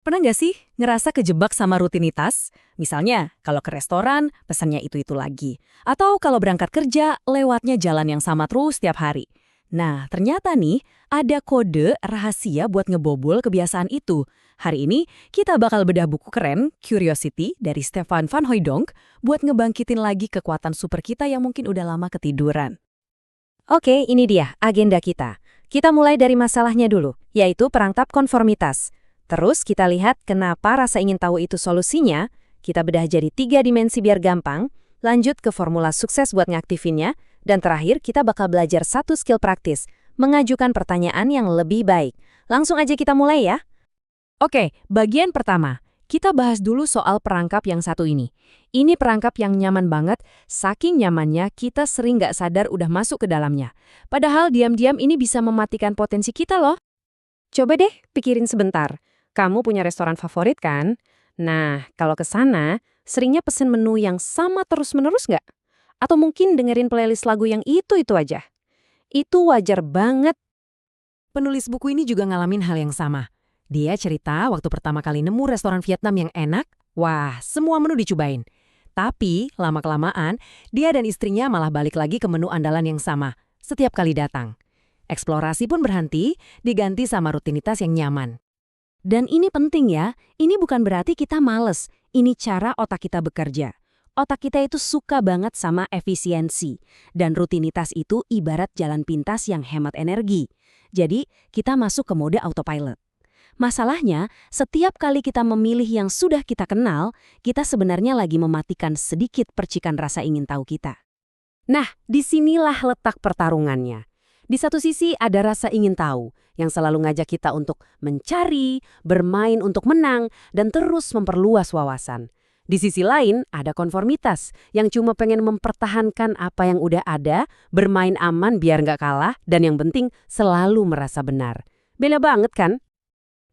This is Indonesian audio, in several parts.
Pernah nggak sih ngerasa kejebak sama rutinitas? Misalnya, kalau ke restoran, pesannya itu-itu lagi. Atau kalau berangkat kerja, lewatnya jalan yang sama terus tiap hari. Nah, ternyata nih, ada kode rahasia buat ngebobol kebiasaan itu. Hari ini, kita bakal bedah buku keren, Curiosity, dari Stefan van Hooijdonk, buat ngebangkitin lagi kekuatan super kita yang mungkin udah lama ketiduran. Oke, ini dia agenda kita. Kita mulai dari masalahnya dulu, yaitu perangkap konformitas. Terus kita lihat kenapa rasa ingin tahu itu solusinya, kita bedah jadi 3 dimensi biar gampang, lanjut ke formula sukses buat ngaktifinnya, dan terakhir kita bakal belajar satu skill praktis, mengajukan pertanyaan yang lebih baik. Langsung aja kita mulai ya. Oke, bagian pertama. Kita bahas dulu soal perangkap yang satu ini. Ini perangkap yang nyaman banget, saking nyamannya kita sering nggak sadar udah masuk ke dalamnya. Padahal diam-diam ini bisa mematikan potensi kita loh. Coba deh pikirin sebentar. Kamu punya restoran favorit kan? Nah, kalau ke sana, seringnya pesen menu yang sama terus-menerus nggak? Atau mungkin dengerin playlist lagu yang itu-itu aja? Itu wajar banget. Penulis buku ini juga ngalamin hal yang sama. Dia cerita waktu pertama kali nemu restoran Vietnam yang enak, wah, semua menu dicobain. Tapi, lama-kelamaan, dia dan istrinya malah balik lagi ke menu andalan yang sama, setiap kali datang. Eksplorasi pun berhenti, diganti sama rutinitas yang nyaman. Dan ini penting ya, ini bukan berarti kita males, ini cara otak kita bekerja. Otak kita itu suka banget sama efisiensi, dan rutinitas itu ibarat jalan pintas yang hemat energi. Jadi, kita masuk ke mode autopilot. Masalahnya, setiap kali kita memilih yang sudah kita kenal, kita sebenarnya lagi mematikan sedikit percikan rasa ingin tahu kita. Nah, disinilah letak pertarungannya. Di satu sisi ada rasa ingin tahu, yang selalu ngajak kita untuk mencari, bermain untuk menang, dan terus memperluas wawasan. Di sisi lain, ada konformitas, yang cuma pengen mempertahankan apa yang udah ada, bermain aman biar nggak kalah, dan yang penting selalu merasa benar. Beda banget kan?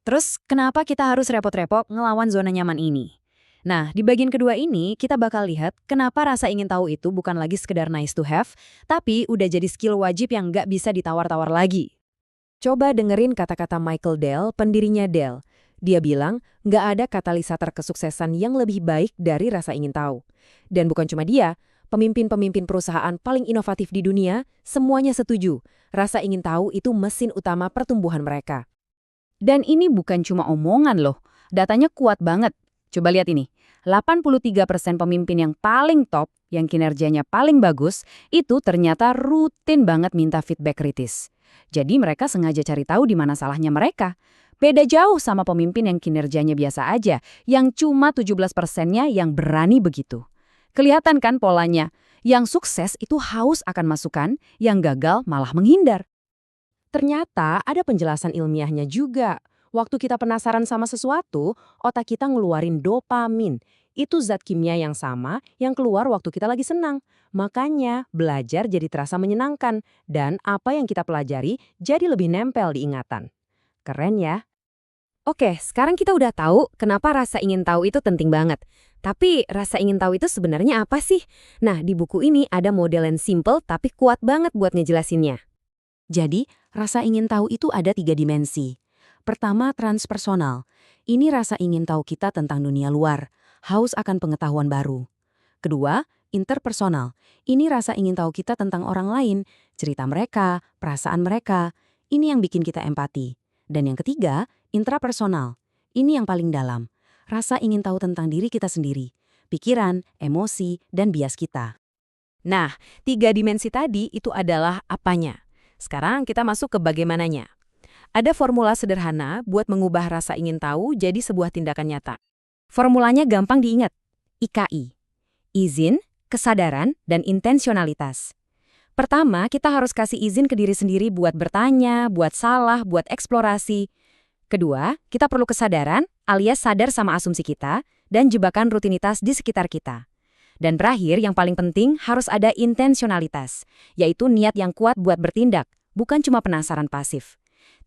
Terus, kenapa kita harus repot-repot ngelawan zona nyaman ini? Nah, di bagian kedua ini, kita bakal lihat kenapa rasa ingin tahu itu bukan lagi sekedar nice to have, tapi udah jadi skill wajib yang nggak bisa ditawar-tawar lagi. Coba dengerin kata-kata Michael Dell, pendirinya Dell. Dia bilang, nggak ada katalisator kesuksesan yang lebih baik dari rasa ingin tahu. Dan bukan cuma dia, pemimpin-pemimpin perusahaan paling inovatif di dunia, semuanya setuju. Rasa ingin tahu itu mesin utama pertumbuhan mereka. Dan ini bukan cuma omongan loh, datanya kuat banget. Coba lihat ini, 83% pemimpin yang paling top, yang kinerjanya paling bagus, itu ternyata rutin banget minta feedback kritis. Jadi mereka sengaja cari tahu di mana salahnya mereka. Beda jauh sama pemimpin yang kinerjanya biasa aja, yang cuma 17%-nya yang berani begitu. Kelihatan kan polanya? Yang sukses itu haus akan masukan, yang gagal malah menghindar. Ternyata ada penjelasan ilmiahnya juga. Waktu kita penasaran sama sesuatu, otak kita ngeluarin dopamin. Itu zat kimia yang sama yang keluar waktu kita lagi senang. Makanya belajar jadi terasa menyenangkan. Dan apa yang kita pelajari jadi lebih nempel di ingatan. Keren ya? Oke, sekarang kita udah tahu kenapa rasa ingin tahu itu penting banget. Tapi rasa ingin tahu itu sebenarnya apa sih? Nah, di buku ini ada model yang simple tapi kuat banget buat ngejelasinnya. Jadi, rasa ingin tahu itu ada 3 dimensi. Pertama, transpersonal. Ini rasa ingin tahu kita tentang dunia luar, haus akan pengetahuan baru. Kedua, interpersonal. Ini rasa ingin tahu kita tentang orang lain, cerita mereka, perasaan mereka. Ini yang bikin kita empati. Dan yang ketiga, intrapersonal. Ini yang paling dalam. Rasa ingin tahu tentang diri kita sendiri, pikiran, emosi, dan bias kita. Nah, 3 dimensi tadi itu adalah apanya. Sekarang kita masuk ke bagaimananya. Ada formula sederhana buat mengubah rasa ingin tahu jadi sebuah tindakan nyata. Formulanya gampang diingat. IKI. Izin, kesadaran, dan intensionalitas. Pertama, kita harus kasih izin ke diri sendiri buat bertanya, buat salah, buat eksplorasi. Kedua, kita perlu kesadaran, alias sadar sama asumsi kita, dan jebakan rutinitas di sekitar kita. Dan terakhir, yang paling penting, harus ada intensionalitas, yaitu niat yang kuat buat bertindak, bukan cuma penasaran pasif.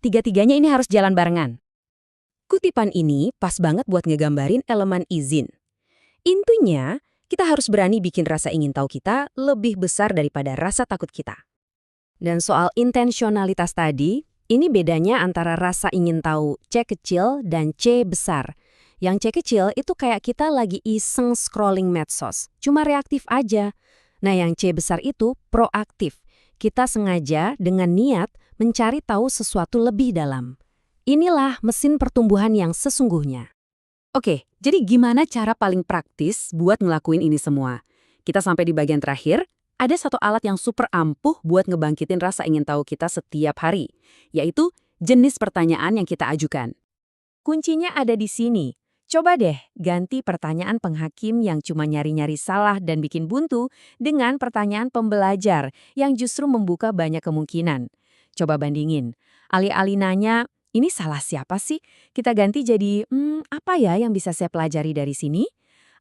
Tiga-tiganya ini harus jalan barengan. Kutipan ini pas banget buat ngegambarin elemen izin. Intinya, kita harus berani bikin rasa ingin tahu kita lebih besar daripada rasa takut kita. Dan soal intensionalitas tadi, Ini bedanya antara rasa ingin tahu C kecil dan C besar. Yang C kecil itu kayak kita lagi iseng scrolling medsos, cuma reaktif aja. Nah, yang C besar itu proaktif. Kita sengaja dengan niat mencari tahu sesuatu lebih dalam. Inilah mesin pertumbuhan yang sesungguhnya. Oke, jadi gimana cara paling praktis buat ngelakuin ini semua? Kita sampai di bagian terakhir, ada satu alat yang super ampuh buat ngebangkitin rasa ingin tahu kita setiap hari, yaitu jenis pertanyaan yang kita ajukan. Kuncinya ada di sini. Coba deh ganti pertanyaan penghakim yang cuma nyari-nyari salah dan bikin buntu dengan pertanyaan pembelajar yang justru membuka banyak kemungkinan. Coba bandingin. Alih-alih nanya, ini salah siapa sih? Kita ganti jadi, apa ya yang bisa saya pelajari dari sini?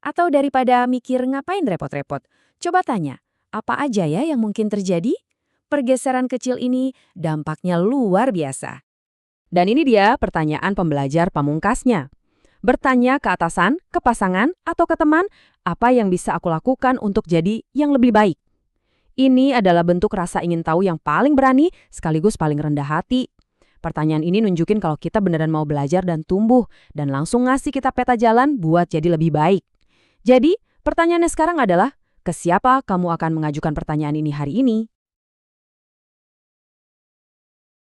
Atau daripada mikir ngapain repot-repot? Coba tanya, apa aja ya yang mungkin terjadi? Pergeseran kecil ini dampaknya luar biasa. Dan ini dia pertanyaan pembelajar pamungkasnya. Bertanya ke atasan, ke pasangan, atau ke teman, apa yang bisa aku lakukan untuk jadi yang lebih baik. Ini adalah bentuk rasa ingin tahu yang paling berani sekaligus paling rendah hati. Pertanyaan ini nunjukin kalau kita beneran mau belajar dan tumbuh, dan langsung ngasih kita peta jalan buat jadi lebih baik. Jadi, pertanyaannya sekarang adalah, ke siapa kamu akan mengajukan pertanyaan ini hari ini?